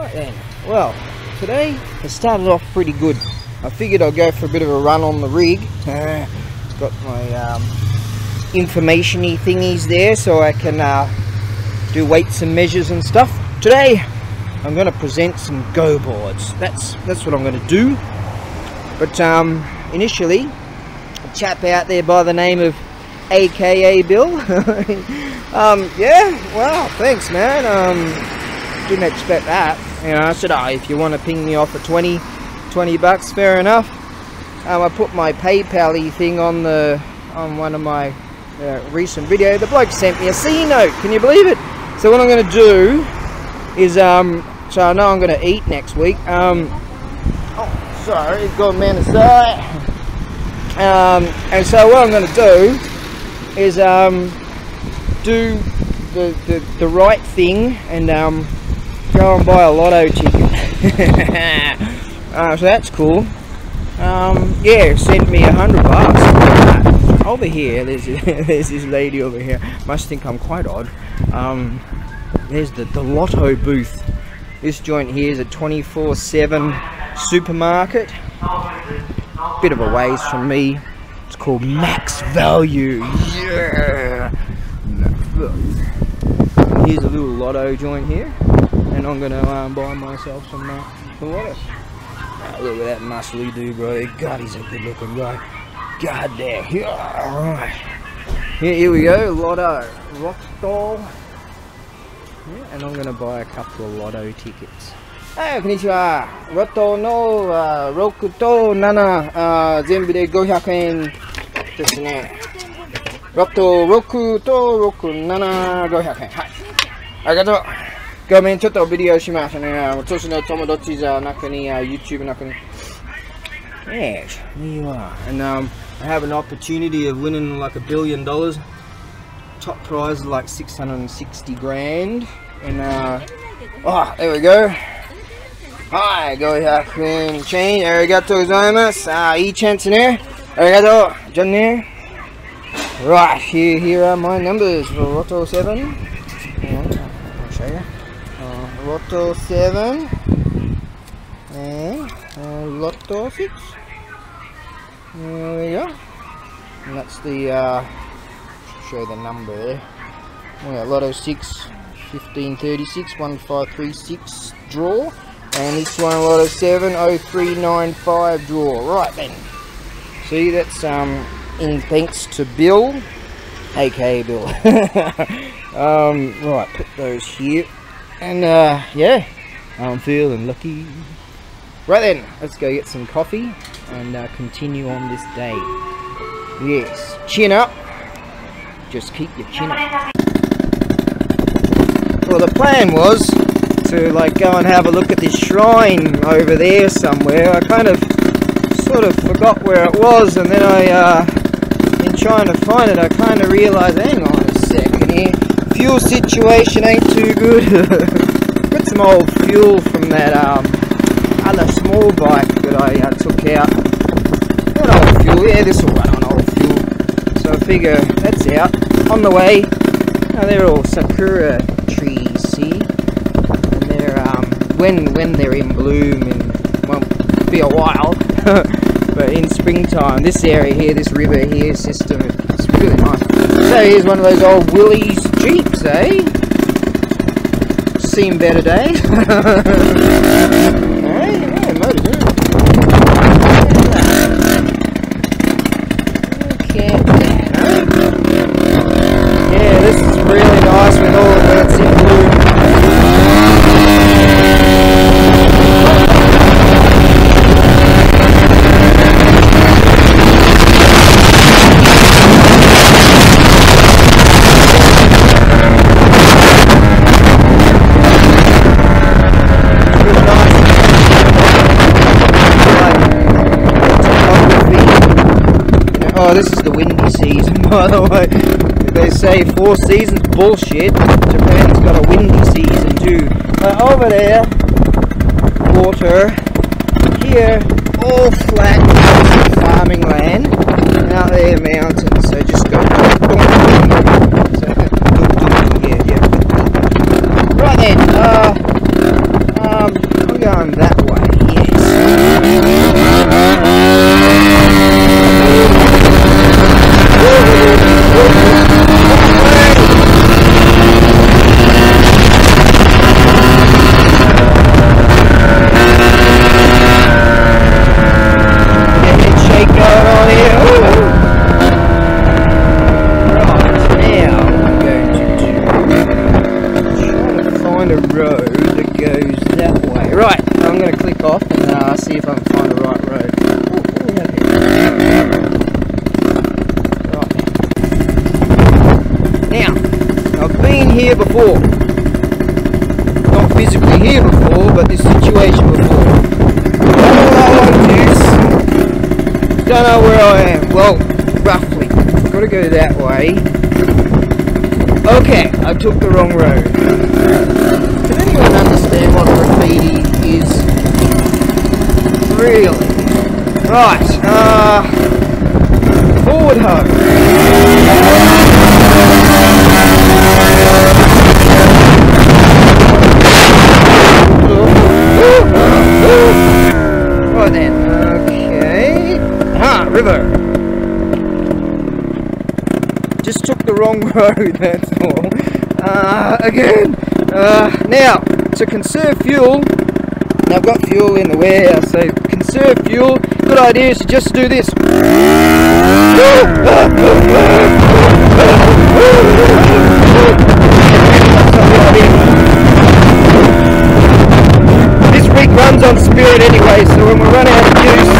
Right then, well, today has started off pretty good. I figured I'd go for a bit of a run on the rig. Got my information-y thingies there so I can do weights and measures and stuff. Today I'm going to present some go boards. That's what I'm going to do. But initially, a chap out there by the name of AKA Bill. Yeah, well, thanks man. Didn't expect that. You know, I said, oh, if you want to ping me off at 20 bucks, fair enough. I put my PayPal-y thing on one of my recent videos. The bloke sent me a C note. Can you believe it? So what I'm going to do is, so I know I'm going to eat next week. Oh, sorry, it's got a man aside. And so what I'm going to do is do the right thing and go and buy a lotto ticket. So that's cool. Yeah, sent me $100. Over here, there's this lady over here. Must think I'm quite odd. There's the lotto booth. This joint here is a 24/7 supermarket. Bit of a ways from me. It's called Max Value. Yeah. Here's a little lotto joint here, and I'm gonna buy myself some lotto. Look at that muscly dude, bro. God, he's a good-looking guy. God damn. Yeah, all right. Here we go. Lotto. Yeah, and I'm gonna buy a couple of lotto tickets. Hey, konnichiwa. Roto no roku to nana zenbu de 500円ですね。ロト6と6、7、500円。はい。ありがとう。ごめん、ちょっとビデオしましたね。私の友達じゃなくに、YouTube なくに。Yes, here you are. And I have an opportunity of winning like $1 billion. Top prize is like 660 grand. And oh, there we go. Hi, 500円 change. ありがとうございます。いいチャンスね。ありがとう。じゃあね。Right, here are my numbers for Lotto 7. I'll show you. Lotto 7 and Lotto 6. There we go. And that's the, show the number there. We got Lotto 6, 1536, 1536 draw. And this one, Lotto 7, 0395 draw. Right then. See, that's, in thanks to Bill, aka Bill. Right, put those here, and yeah, I'm feeling lucky. Right then, let's go get some coffee and continue on this day. Yes, chin up. Just keep your chin up. Well, the plan was to like go and have a look at this shrine over there somewhere. I kind of sort of forgot where it was, and then in trying to find it, I kind of realised, hang on a second here, fuel situation ain't too good. Got some old fuel from that other small bike that I took out. Not old fuel, yeah, this will run on old fuel. So I figure that's out. On the way, they're all sakura trees, see? And they're when they're in bloom, and well, be a while. But in springtime, this area here, this river here system, it's really nice. So here's one of those old Willys Jeeps, eh? Seen better days. Hey, yeah, motor good. Okay, yeah, this is really nice with all of that in blue. Oh, this is the windy season, by the way. They say 4 seasons, bullshit. Japan's got a windy season too. Over there, water. Here, all flat farming land. And out there, mountains. So just go. Yeah. Right then, find a road that goes that way. Right, I'm going to click off and see if I can find the right road. What do we have here? Right. Now, I've been here before. Not physically here before, but this situation before. Don't know where I am. Well, roughly. Got to go that way. Okay, I took the wrong road. Can anyone understand what graffiti is? Really? Right, forward ho. Right then, okay. River. Just took the wrong road, that's all. Again. Now, to conserve fuel, I've got fuel in the warehouse, so conserve fuel. Good idea is to just do this. This rig runs on spirit anyway, so when we run out of juice,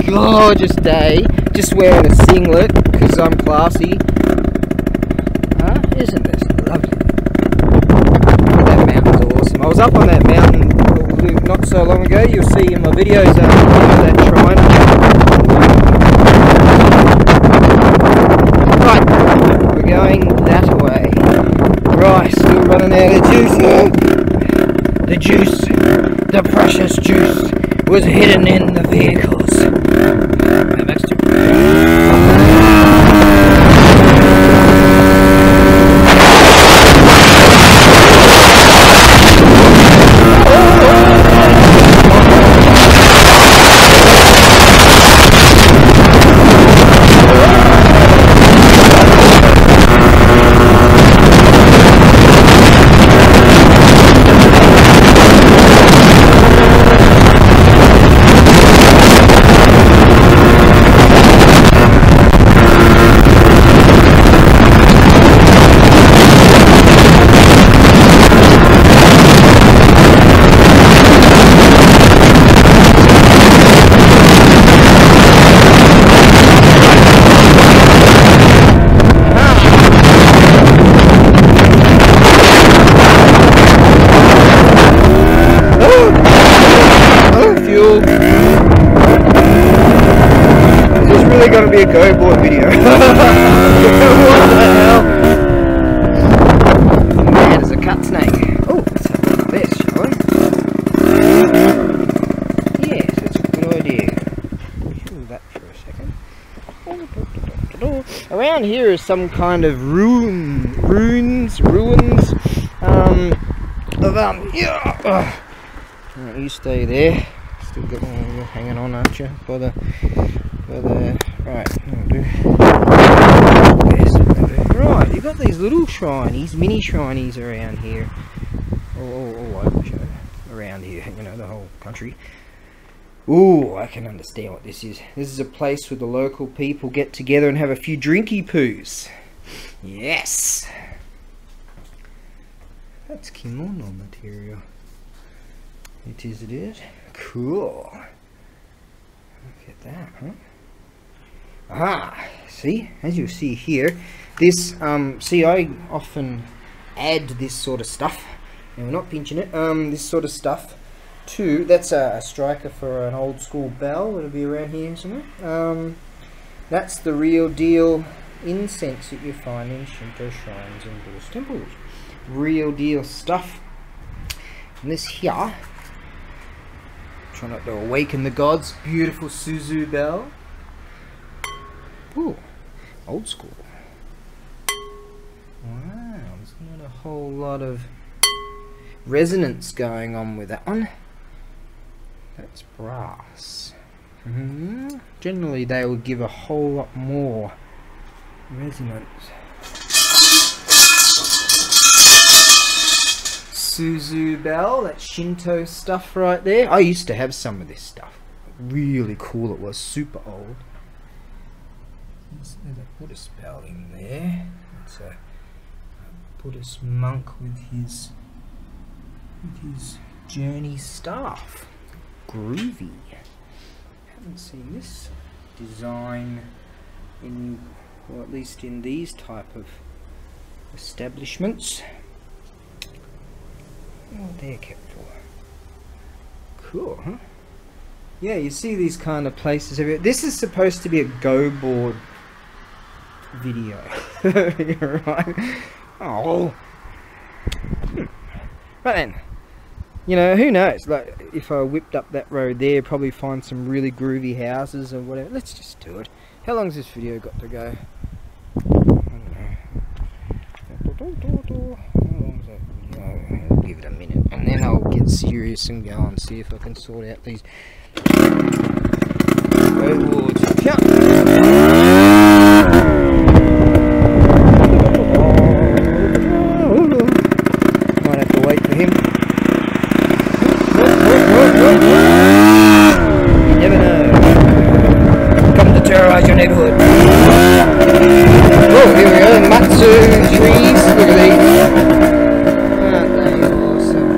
gorgeous day, just wearing a singlet because I'm classy. Isn't this lovely? That mountain's awesome. I was up on that mountain not so long ago. You'll see in my videos that shrine. Right, we're going that way. Right, still running out of juice. The juice, the precious juice, was hidden in the vehicles. Gonna be a go board video. What the hell? Man, there's a cut snake. Oh, let's have a look at this, shall we? Yes, that's a good idea. Do that for a second. Around here is some kind of ruins. Right, you stay there. Still got one hanging on, aren't you? By the right, that'll do. Right, you've got these little shinies, mini shinies around here. All over, around here, you know, the whole country. Ooh, I can understand what this is. This is a place where the local people get together and have a few drinky poos. Yes! That's kimono material. It is. Cool. Look at that, huh? See, as you see here, this, see, I often add this sort of stuff, and we're not pinching it, this sort of stuff to, that's a striker for an old school bell, it'll be around here somewhere. That's the real deal incense that you find in Shinto shrines and Buddhist temples. Real deal stuff. And this here, try not to awaken the gods, beautiful Suzu bell. Ooh, old school. Wow, there's not a whole lot of resonance going on with that one. That's brass. Generally they will give a whole lot more resonance. Suzu bell, that Shinto stuff right there. I used to have some of this stuff. Really cool it was, super old. There's a Buddhist bell in there. It's a Buddhist monk with his journey staff. Groovy. Haven't seen this design in, or at least in these type of establishments. What they're kept for. Cool, huh? Yeah, you see these kind of places everywhere. This is supposed to be a go board video. You're right. Oh. Right then. You know, who knows? Like, if I whipped up that road there, probably find some really groovy houses or whatever. Let's just do it. How long's this video got to go? I don't know. How long's that video? I'll give it a minute, and then I'll get serious and go and see if I can sort out these roadboards. Yeah. Might have to wait for him. You never know. Come to terrorize your neighborhood. Oh, here we go. Matsu trees. Look at these. Aren't they awesome?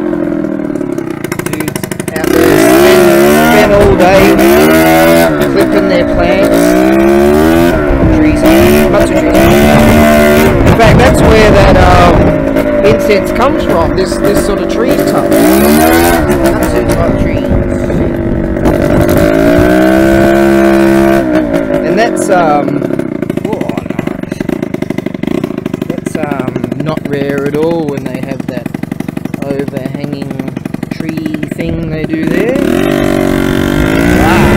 Dudes out there spend all day clipping their plants. Trees. Matsu trees. In fact, that's where that incense comes from. This sort of tree type. Matsu type trees. And that's not rare at all when they have that overhanging tree thing they do there. Wow.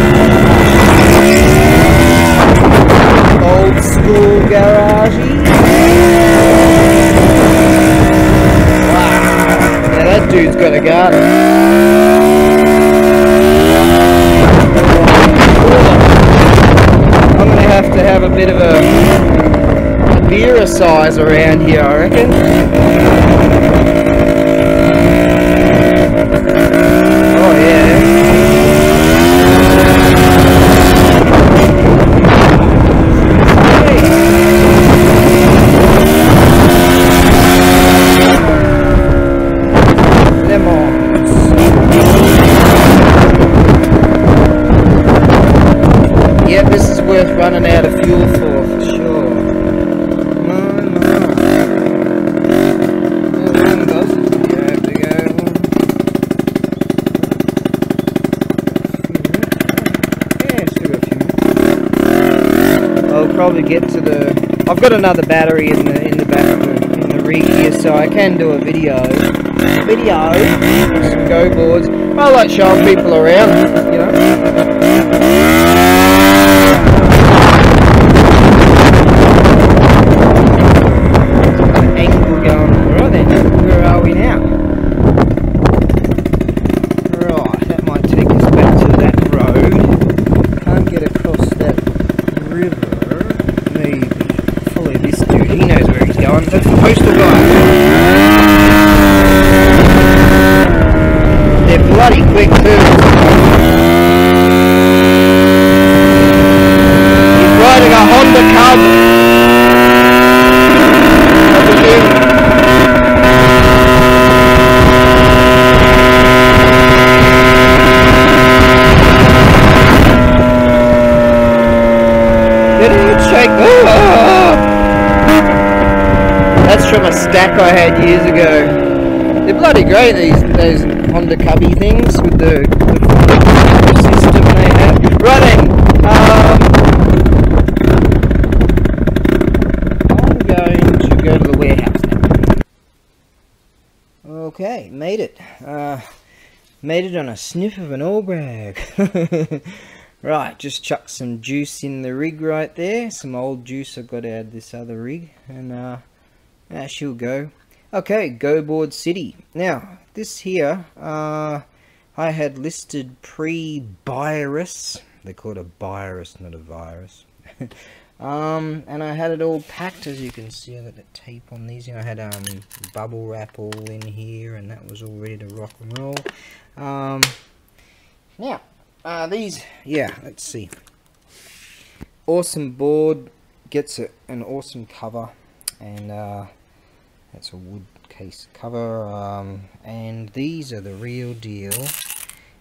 Old school garagey. Wow. Now that dude's got a garden. I'm gonna have to have a bit of a beer size around here, I reckon. Oh yeah. Lemons. Yep, this is worth running out of fuel for sure. Probably get to the. I've got another battery in the back of the rig here, so I can do a video. Some go boards. I like showing people around, you know. Angle going on. Right then, where are we now? Right, that might take us back to that road. Can't get across that river. Maybe follow this dude, he knows where he's going. That's the postal guy. They're bloody quick too. He's riding a Honda Cub. Look at him. Shake. That's from a stack I had years ago. They're bloody great, those Honda Cubby things with the system they have. Right then, I'm going to go to the warehouse now. Okay, made it. Made it on a sniff of an oil brag. Right, just chuck some juice in the rig right there. Some old juice I got out of this other rig. And she'll go. Okay, Go Board City. Now, this here, I had listed pre-virus. They call it a virus, not a virus. And I had it all packed, as you can see. I got the tape on these. I had bubble wrap all in here, and that was all ready to rock and roll. Now these, yeah, let's see. Awesome board, gets an awesome cover, and that's a wood case cover. And these are the real deal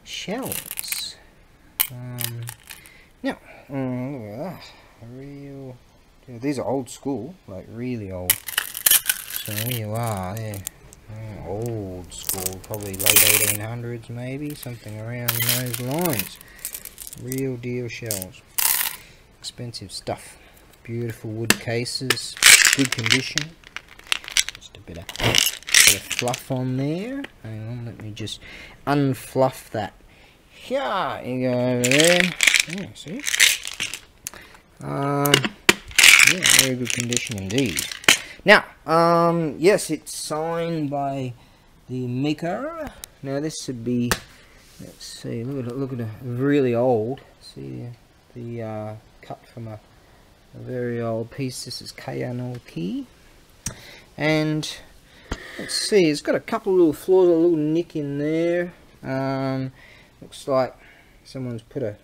shells. Now, look at that. Real, yeah, these are old school, like really old. So there you are, yeah. Old school, probably late 1800s maybe, something around those lines. Real deal shells. Expensive stuff. Beautiful wood cases, good condition. Just a bit of fluff on there. Hang on, let me just unfluff that. Yeah, you go over there. Yeah, see? Yeah, very good condition indeed. Now, yes, it's signed by the maker. Now this should be, let's see, look at it, really old. See the cut from a very old piece. This is Kayanoki, and let's see, it's got a couple of little flaws, a little nick in there. Looks like someone's put a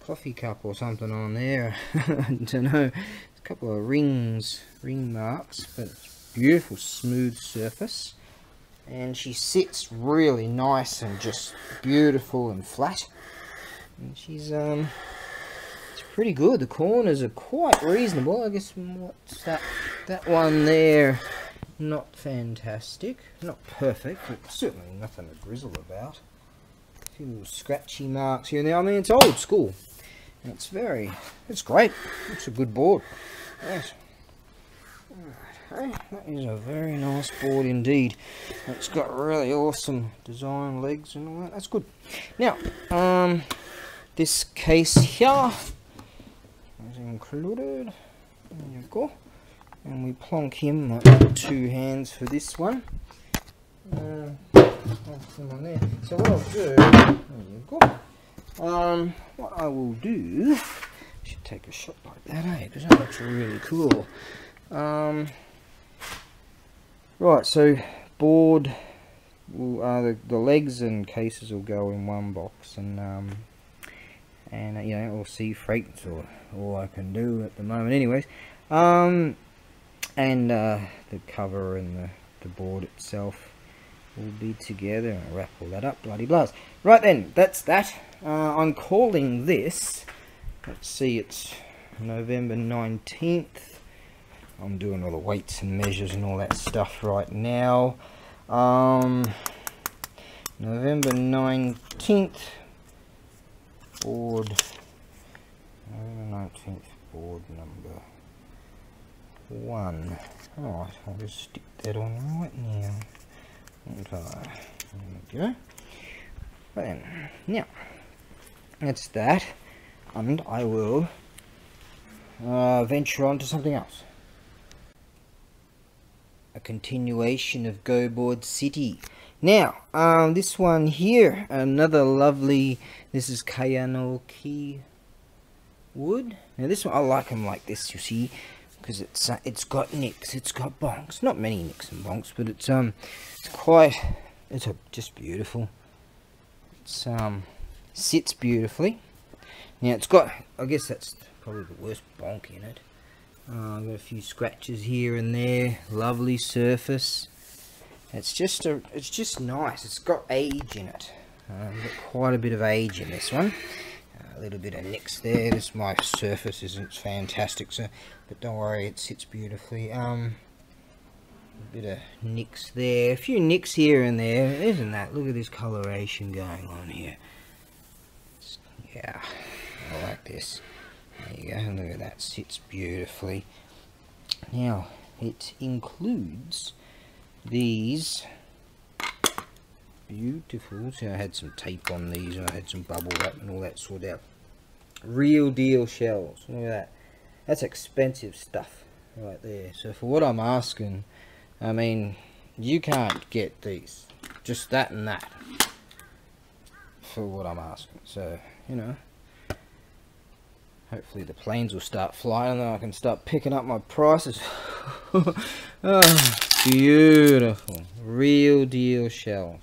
coffee cup or something on there. I don't know. A couple of ring marks, but it's beautiful smooth surface, and she sits really nice and just beautiful and flat. And she's it's pretty good. The corners are quite reasonable. I guess what's that one there? Not fantastic, not perfect, but certainly nothing to grizzle about. A few little scratchy marks here and there. I mean, it's old school. It's great. It's a good board. Yes. Alright, hey, that is a very nice board indeed. It's got really awesome design legs and all that. That's good. Now, this case here is included. There you go. And we plonk him like 2 hands for this one. I'll put him on there. So what I'll do, there you go. What I will do, I should take a shot like that, eh? Because that looks really cool. Right, so board, will, the legs and cases will go in one box, and you know, we'll see freight, or all I can do at the moment, anyways. And the cover and the board itself will be together, and I'll wrap all that up, bloody blahs. Right then, that's that. I'm calling this, let's see, it's November 19th. I'm doing all the weights and measures and all that stuff right now. November 19th, board, November 19th, board number 1. Alright, I'll just stick that on right now. Okay, there we go. Then, now, that's that, and I will venture on to something else. A continuation of Go Board City. Now, this one here, another lovely, this is Kayanoki wood. Now this one, I like them like this, you see, because it's got nicks, it's got bonks. Not many nicks and bonks, but it's just beautiful. It's sits beautifully. Now it's got, I guess that's probably the worst bonk in it. I've got a few scratches here and there. Lovely surface. It's just nice. It's got age in it. We've got quite a bit of age in this one. A little bit of nicks there. My surface isn't fantastic, so, but don't worry, it sits beautifully. A bit of nicks there. A few nicks here and there. Isn't that? Look at this coloration going on here. Yeah, I like this. There you go, look at that, sits beautifully. Now, it includes these beautiful, so I had some tape on these, and I had some bubble wrap and all that sorted out. Real deal shells, look at that. That's expensive stuff right there. So for what I'm asking, I mean, you can't get these. Just that and that for what I'm asking. So, you know, Hopefully the planes will start flying and then I can start picking up my prices. Oh, beautiful. Real deal shells.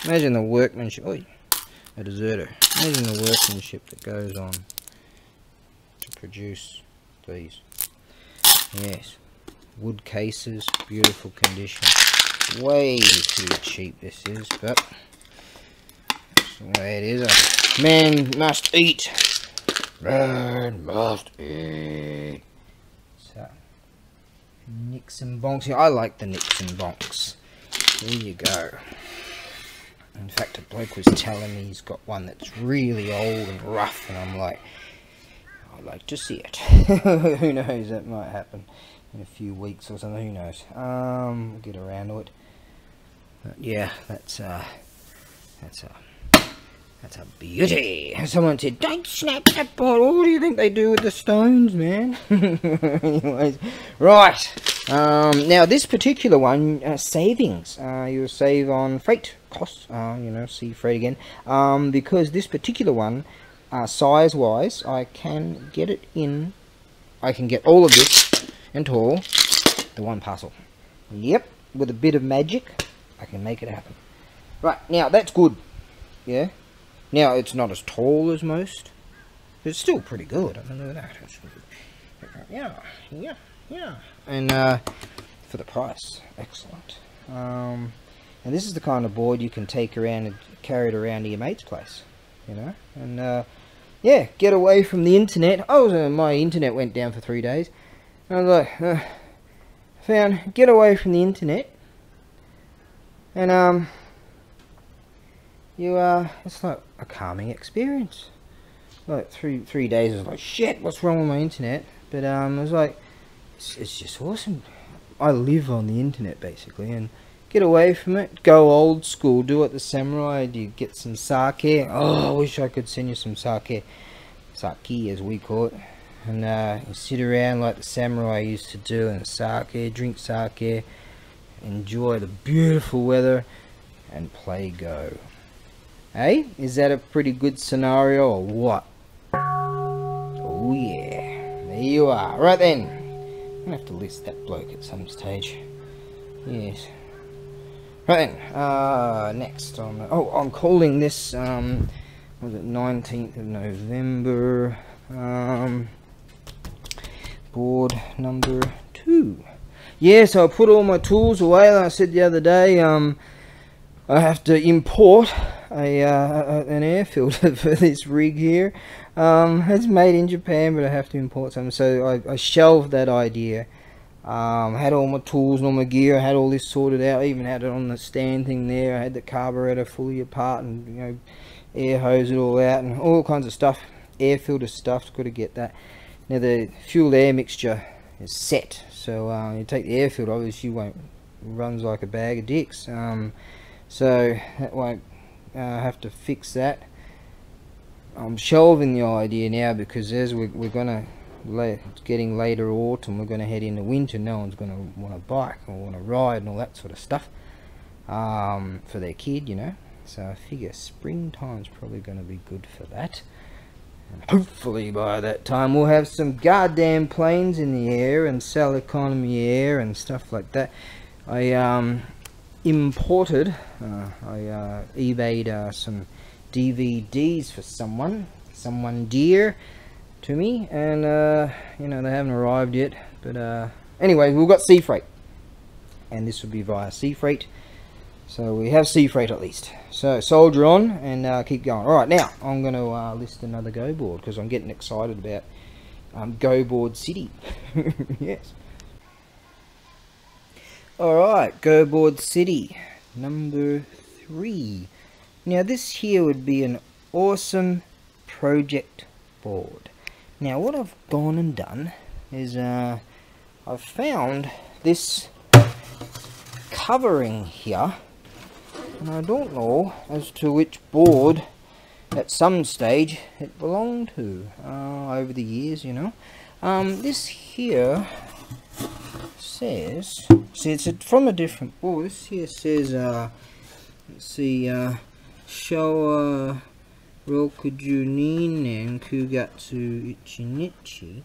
Imagine the workmanship. Oh, a deserter. Imagine the workmanship that goes on to produce these. Yes. Wood cases. Beautiful condition. Way too cheap this is, but that's the way it is. Man must eat. Man must eat. So, nicks and bonks. Yeah, I like the nicks and bonks. There you go. In fact, a bloke was telling me he's got one that's really old and rough, and I'm like, I'd like to see it. Who knows, that might happen in a few weeks or something, who knows. We'll get around to it. But yeah, that's a beauty. Someone said, don't snap that bottle. What do you think they do with the stones, man? Anyways, right. Now this particular one, savings. You'll save on freight costs. You know, sea freight again. Because this particular one, size-wise, I can get it in. I can get all of this and all the one parcel. Yep, with a bit of magic, I can make it happen. Right, now that's good. Yeah. Now, it's not as tall as most, but it's still pretty good. I mean, look at that. Yeah. And for the price, excellent. And this is the kind of board you can take around and carry it around to your mate's place, you know. And yeah, get away from the internet. My internet went down for 3 days. And I was like, get away from the internet, and it's like a calming experience. Like three days I was like, shit, what's wrong with my internet? But I was like, it's just awesome. I live on the internet basically, and get away from it, go old school, do what the samurai do, get some sake. Oh, I wish I could send you some sake as we call it, and you sit around like the samurai used to do, and drink sake, enjoy the beautiful weather, and play Go. Hey, is that a pretty good scenario or what? Oh yeah, there you are. Right then, I'm gonna have to list that bloke at some stage. Yes. Right then, next on. I'm calling this. Was it 19th of November? Board number 2. Yeah, so I put all my tools away. Like I said the other day, I have to import an air filter for this rig here. It's made in Japan, but I have to import something, so I shelved that idea. Had all my tools and all my gear. I had all this sorted out. I even had it on the stand thing there. I had the carburetor fully apart, and you know, air hose it all out, and all kinds of stuff. Air filter stuff, got to get that. Now the fuel air mixture is set, so you take the air filter, obviously runs like a bag of dicks. So that won't have to fix that. I'm shelving the idea now because as we're gonna it's getting later autumn, we're gonna head into winter. No one's gonna want to bike or want to ride and all that sort of stuff for their kid, you know. So I figure springtime's probably gonna be good for that. And hopefully by that time we'll have some goddamn planes in the air and sell economy air and stuff like that. I imported, I eBayed some DVDs for someone dear to me, and you know, they haven't arrived yet, but anyway, we've got sea freight, and this will be via sea freight, so we have sea freight at least. So soldier on and keep going. Alright, now I'm going to list another Go board because I'm getting excited about Go Board City. Yes. Alright, Go Board City number 3. Now this here would be an awesome project board. Now what I've gone and done is I've found this covering here, and I don't know as to which board at some stage it belonged to over the years, you know. This here says, see, it's from a different board. This here says let's see, show Rokujuninen Kugatsu Ichinichi.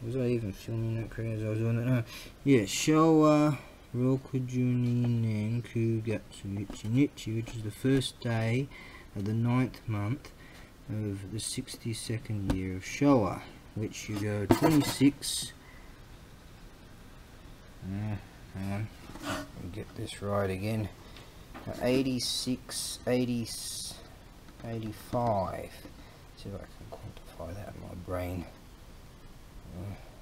Was I even filming that correctly as I was doing that? No. Yeah, Showa Rokujuninen Kugatsu Ichinichi, which is the first day of the 9th month of the 62nd year of Showa, which you go 26. Hang on, let me get this right again. 86, 80, 85. See if I can quantify that in my brain.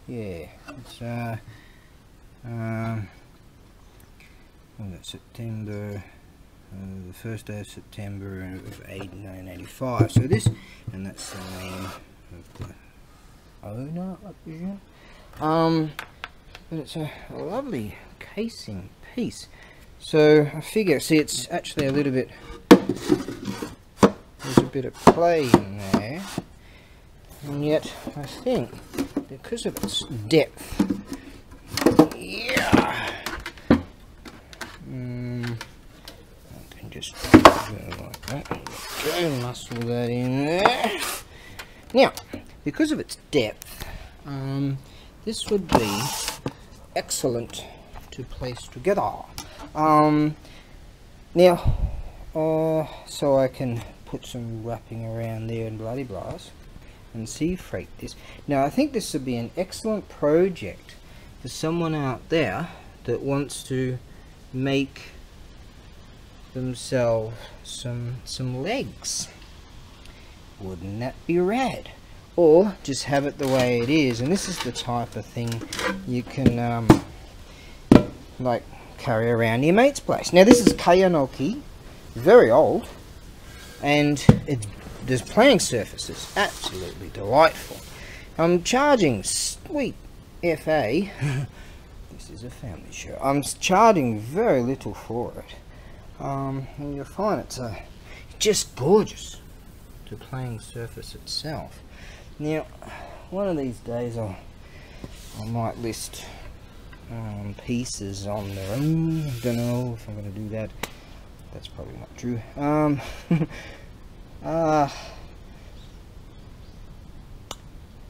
Yeah, it's September, the first day of September of 1985. So this, and that's the name of the owner, I presume. But it's a lovely casing piece. So I figure, see, it's actually a little bit, there's a bit of play in there, and yet I think because of its depth, yeah, I can just go like that, go muscle that in there. Now, because of its depth, this would be excellent to place together. Now, so I can put some wrapping around there and bloody blahs and sea freight this. Now, I think this would be an excellent project for someone out there that wants to make themselves some legs. Wouldn't that be rad? Or just have it the way it is, and this is the type of thing you can like carry around your mate's place. Now this is Kayanoki, very old, and there's playing surfaces, absolutely delightful. I'm charging sweet FA. This is a family show. I'm charging very little for it, and you'll find it's just gorgeous, the playing surface itself. Now, one of these days I might list pieces on their own. I don't know if I'm going to do that. That's probably not true.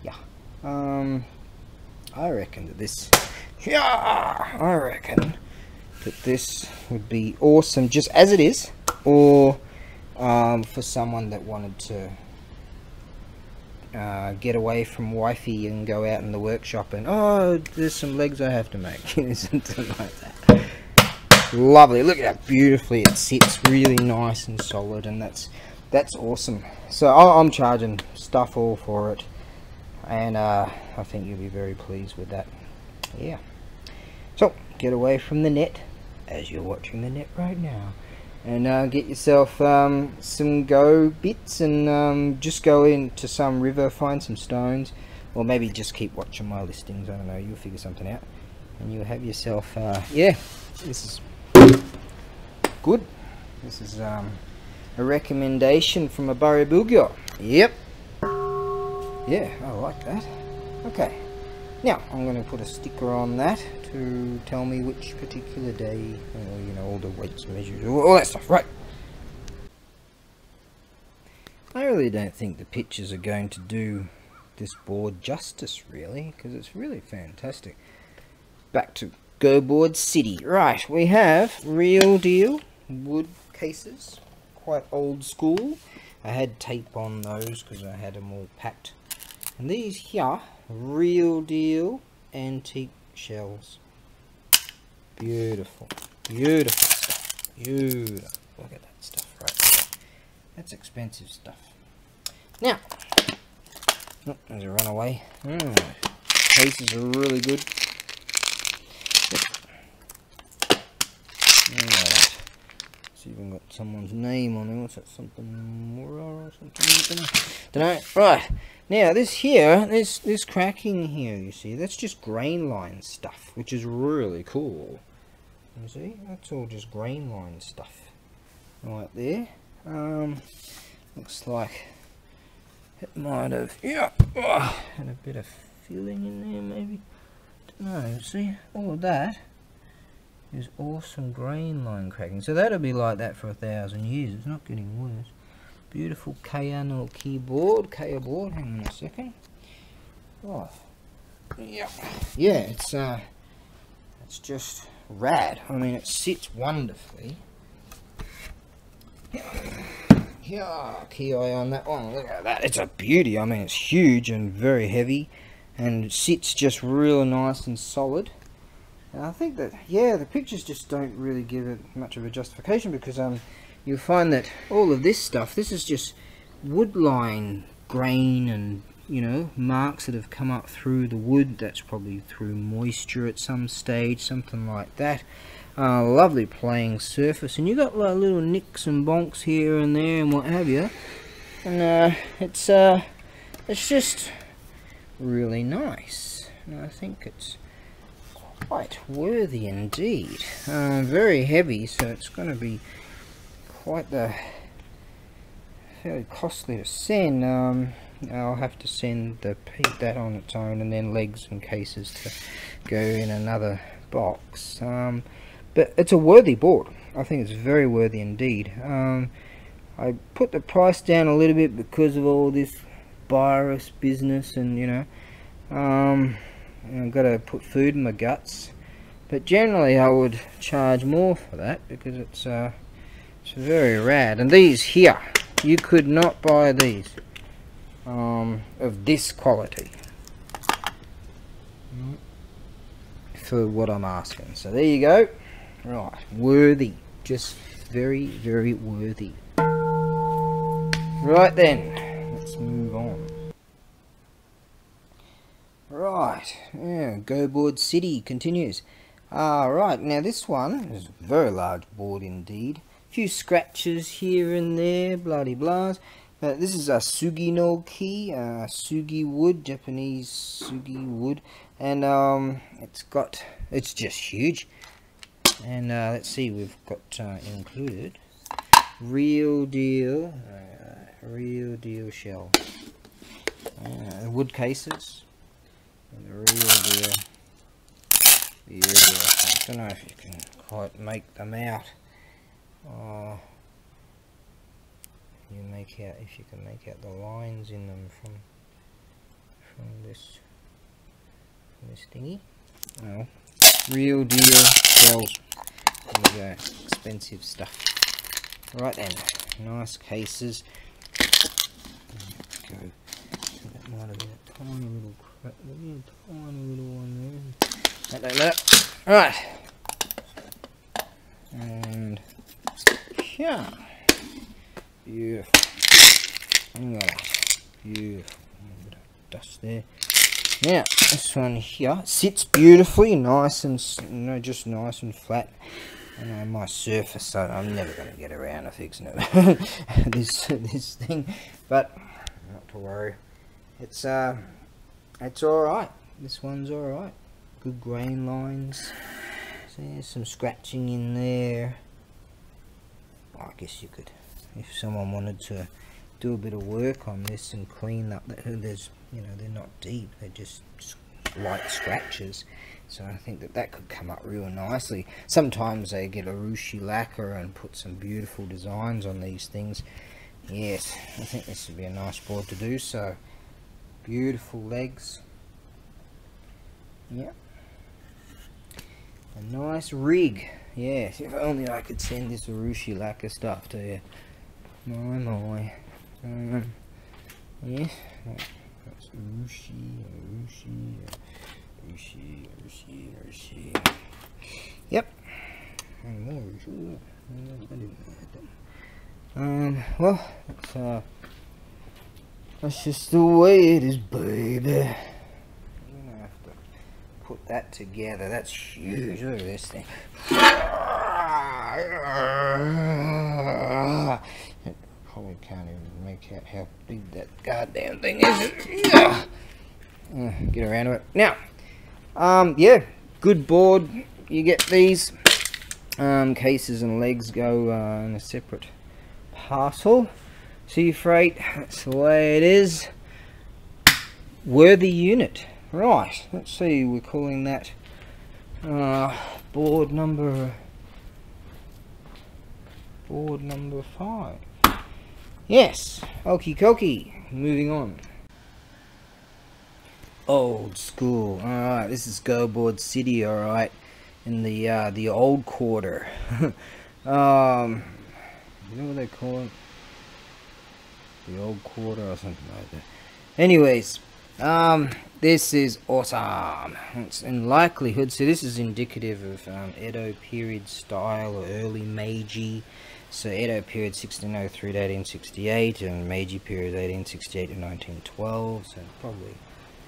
Yeah. I reckon that this. Yeah. I reckon that this would be awesome, just as it is, or for someone that wanted to get away from wifey and go out in the workshop and, oh, there's some legs I have to make, something like that. Lovely. Look at how beautifully it sits, really nice and solid, and that's awesome. So I'm charging stuff all for it, and I think you'll be very pleased with that. Yeah. So get away from the net, as you're watching the net right now, and get yourself some go bits, and just go into some river, find some stones, or maybe just keep watching my listings. I don't know, you'll figure something out, and you'll have yourself yeah, this is good. This is a recommendation from ABAREBUGYO. Yep. Yeah, I like that. Okay, now I'm going to put a sticker on that to tell me which particular day, you know, all the weights, measures, all that stuff, right? I really don't think the pictures are going to do this board justice, really, because it's really fantastic. Back to Go Board City. Right, we have real deal wood cases, quite old school. I had tape on those because I had them all packed. And these here, real deal antique shells. Beautiful, beautiful stuff. Beautiful. Look at that stuff right there. That's expensive stuff. Now, oh, there's a runaway. Cases are really good. Alright. It's even got someone's name on it. What's that? Something more or something? Don't know. Right. Now this here, this cracking here, you see, that's just grain line stuff, which is really cool. You see, that's all just grain line stuff right there. Looks like it might have, yeah, had a bit of filling in there maybe. Don't know. See, all of that is awesome grain line cracking. So that'll be like that for 1,000 years. It's not getting worse. Beautiful Kaya keyboard, Kaya board. Hang on a second. Oh, yeah, yeah. It's just rad. I mean, it sits wonderfully. Yeah, key eye on that one. Look at that. It's a beauty. I mean, it's huge and very heavy, and it sits just real nice and solid. And I think that, yeah, the pictures just don't really give it much of a justification, because you'll find that all of this stuff, this is just wood line grain and, you know, marks that have come up through the wood. That's probably through moisture at some stage, something like that. Lovely playing surface, and you got like little nicks and bonks here and there and what have you, and it's just really nice, and I think it's quite worthy indeed. Very heavy, so it's going to be quite fairly costly to send. I'll have to send that on its own, and then legs and cases to go in another box. But it's a worthy board. I think it's very worthy indeed. I put the price down a little bit because of all this virus business, and you know, I've got to put food in my guts. But generally, I would charge more for that, because it's very rad. And these here, you could not buy these of this quality for what I'm asking. So there you go. Right, worthy, just very, very worthy. Right then, let's move on. Right, yeah, Go Board City continues. Right, now this one is a very large board indeed. A few scratches here and there, bloody blahs. This is a Sugi no Ki, Sugi wood, Japanese Sugi wood, and it's just huge. And let's see, we've got included real deal shell, wood cases, and the real deal. I don't know if you can quite make them out. If you can make out the lines in them from this thingy. Well, real deal shells. There we go, expensive stuff. Right then, nice cases. Go. That might have been a tiny little crack, tiny little one there. That don't matter. Right. And yeah, beautiful. Look at that. Beautiful. A bit of dust there. Now, this one here sits beautifully, nice and, you know, just nice and flat. My surface, so I'm never going to get around to fixing it. this thing, but not to worry. It's all right. This one's all right. Good grain lines. So there's some scratching in there. I guess you could, if someone wanted to do a bit of work on this and clean up that. There's, you know, they're not deep. They're just light scratches. So I think that could come up real nicely. Sometimes they get a rushi lacquer and put some beautiful designs on these things. Yes, I think this would be a nice board to do so. Beautiful legs. Yep. A nice rig. Yes, if only I could send this urushi lacquer stuff to you. My. Yes, that's urushi. Yep. And more urushi. Well, that's just the way it is, baby. I'm gonna have to put that together. That's huge. Look at this thing. Probably can't even make out how big that goddamn thing is. Get around to it now. Yeah, good board. You get these cases and legs go in a separate parcel. Sea freight, that's the way it is. Worthy unit. Right, let's see, we're calling that board number 5. Yes, okie dokie. Moving on. Old school. Alright, this is Goboard City, alright. In the old quarter. You know what they call it? The old quarter or something like that. Anyways, this is awesome. It's in likelihood, so this is indicative of Edo period style or early Meiji. So Edo period 1603 to 1868 and Meiji period 1868 to 1912. So probably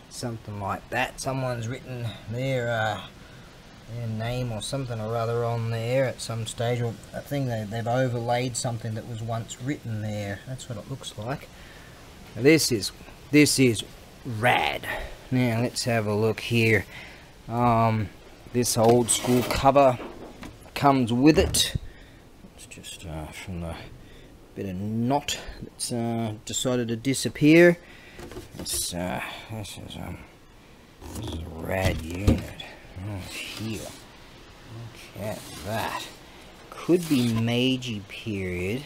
something like that. Someone's written their name or something or other on there at some stage, or I think they've overlaid something that was once written there. That's what it looks like. This is rad. Now let's have a look here. This old school cover comes with it. It's just from the bit of knot that's decided to disappear. This is a rad unit. Oh, here, look at that. Could be Meiji period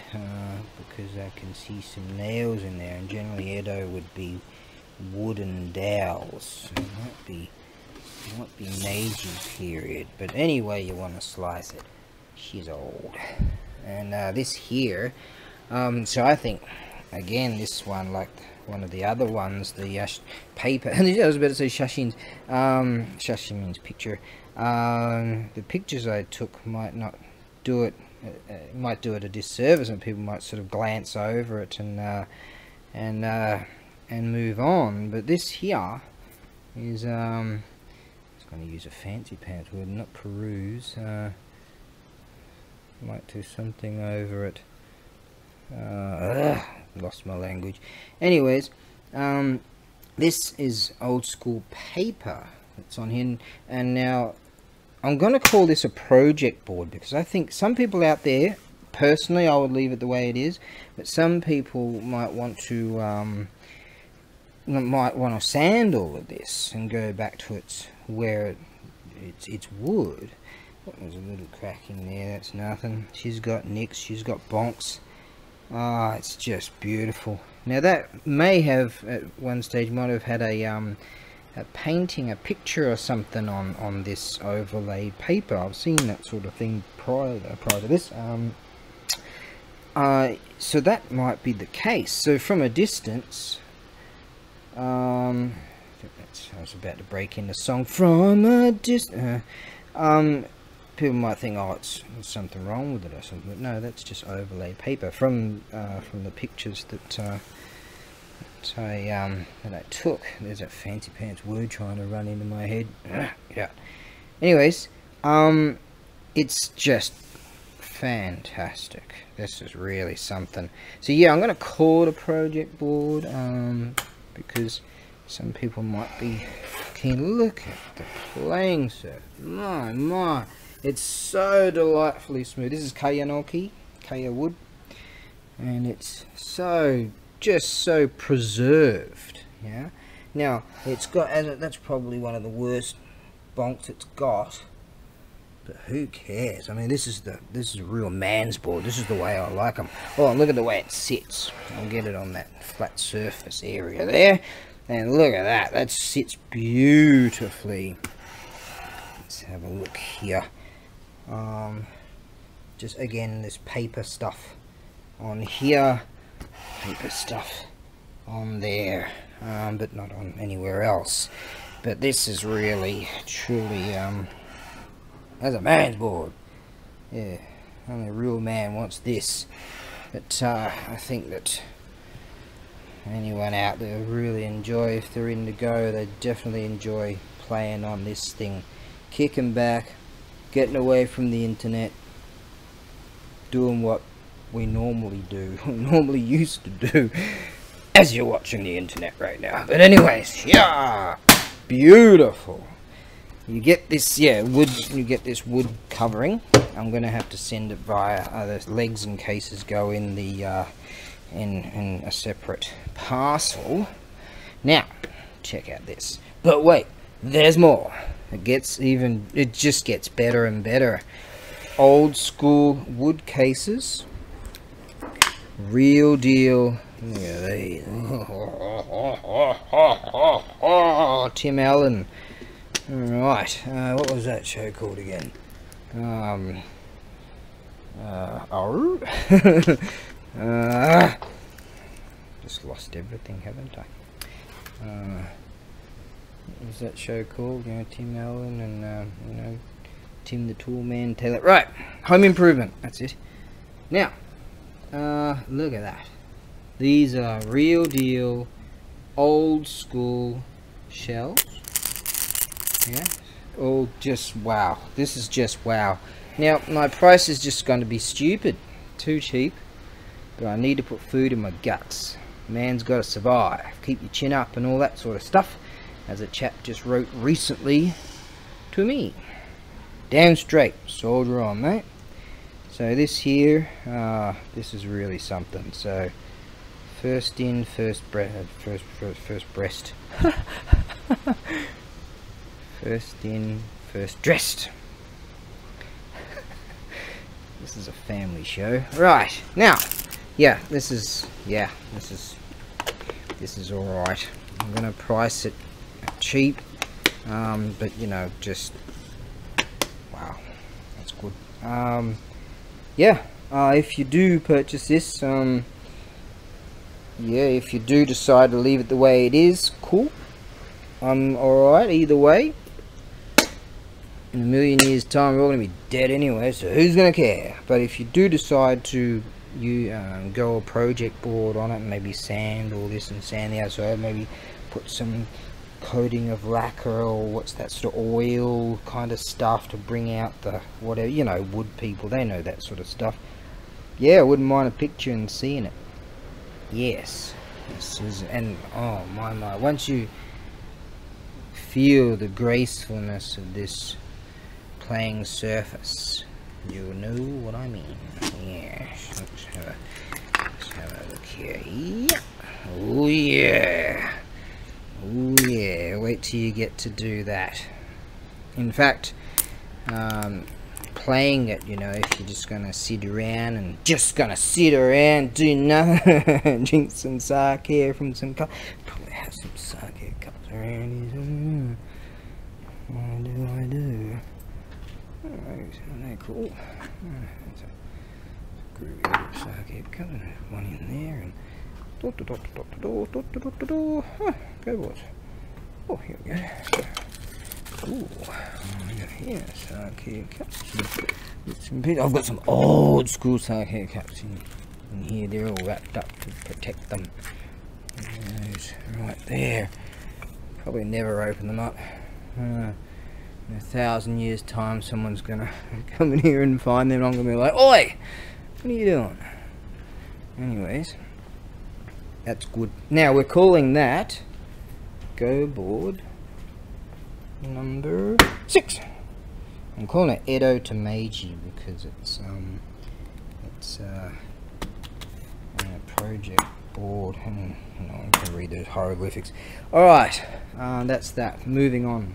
because I can see some nails in there, and generally Edo would be wooden dowels. So it might be Meiji period, but anyway you want to slice it, she's old. And this here, so I think again this one, like one of the other ones, the paper, I was about to say shashins, shashin means picture. The pictures I took might not do it, might do it a disservice, and people might sort of glance over it and move on. But this here is I was going to use a fancy pants word, not peruse. Might do something over it. Lost my language. Anyways, this is old school paper that's on here, and now I'm going to call this a project board because I think some people out there, personally I would leave it the way it is, but some people might want to sand all of this and go back to its wood. There's a little crack in there, that's nothing. She's got nicks, she's got bonks. Ah, it's just beautiful. Now that may have at one stage might have had a painting, a picture or something on this overlaid paper. I've seen that sort of thing prior to this. So that might be the case. So from a distance, I was about to break into song. From a distance, people might think, oh, there's something wrong with it or something, but no, that's just overlay paper from the pictures that I took. There's that fancy pants word trying to run into my head. Yeah. Anyways, it's just fantastic. This is really something. So yeah, I'm going to call it a project board because some people might be keen. Look at the playing surface. My. It's so delightfully smooth. This is Kaya wood, and it's just so preserved. Yeah. Now it's got, that's probably one of the worst bonks it's got, but who cares? I mean, this is a real man's board. This is the way I like them. Oh, and look at the way it sits. I'll get it on that flat surface area there, and look at that. That sits beautifully. Let's have a look here. Just again, this paper stuff on here, paper stuff on there, but not on anywhere else. But this is really truly as a man's board. Yeah, only a real man wants this. But I think that anyone out there really enjoy, if they're in to go, they definitely enjoy playing on this thing, kicking back, getting away from the internet, doing what we normally do, normally used to do, as you're watching the internet right now. But anyways, yeah, beautiful. You get this, yeah, wood. You get this wood covering. I'm gonna have to send it via the legs and cases go in the in a separate parcel. Now, check out this. But wait, there's more. It just gets better and better. Old school wood cases Real deal. Look at these. Tim Allen. Right. What was that show called again? Just lost everything, haven't I? What was that show called? You know, Tim Allen and you know, Tim the Tool Man Taylor. Right, Home Improvement. That's it. Now, look at that. These are real deal, old school shelves. Yeah. Oh, just wow. This is just wow. Now, my price is just going to be stupid, too cheap. But I need to put food in my guts. Man's got to survive. Keep your chin up and all that sort of stuff. As a chap just wrote recently to me. Damn straight. Soldier on, mate. So this here, this is really something. So, first in, first breast. First in, first dressed. This is a family show. Right, now, yeah, this is alright. I'm gonna price it cheap, but you know, just wow, that's good. Yeah, if you do purchase this, yeah, if you do decide to leave it the way it is, cool. I'm alright either way. In a million years time we're all going to be dead anyway, so who's going to care? But if you do decide to go a project board on it, maybe sand all this and sand the outside, maybe put some coating of lacquer or what's that sort of oil kind of stuff to bring out the whatever, you know, wood people, they know that sort of stuff. Yeah, I wouldn't mind a picture and seeing it. Yes, this is, and oh my, once you feel the gracefulness of this playing surface, you'll know what I mean. Yeah, let's have a look here. Yeah. Oh yeah. Oh yeah, wait till you get to do that. In fact, playing it, you know, if you're just gonna sit around and do nothing, drink some sake from some cup, probably have some sake cups around here. I do. Isn't that cool? It's a groovy little sake cup, and one in there, and go boys. Oh, here we go. Ooh, here, sake cups. I've got some old school sake cups in here. They're all wrapped up to protect them. Those right there. Probably never open them up. In 1,000 years time someone's gonna come in here and find them, and I'm gonna be like, oi, what are you doing? Anyways, that's good. Now we're calling that go board number 6. I'm calling it Edo to Meiji because it's a project board. Hang on, I can read those hieroglyphics. Alright, that's that. Moving on.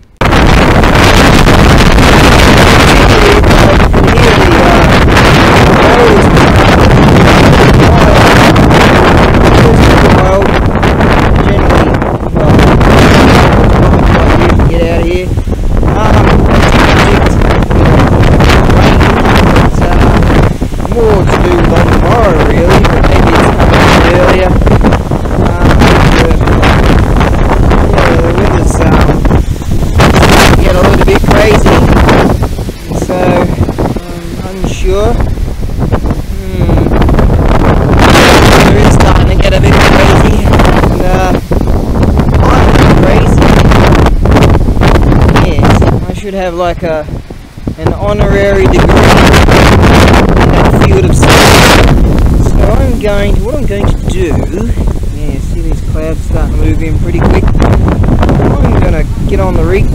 Have like an honorary degree in that field of study. So what I'm going to do, yeah, see these clouds starting to move in pretty quick. I'm going to get on the rig,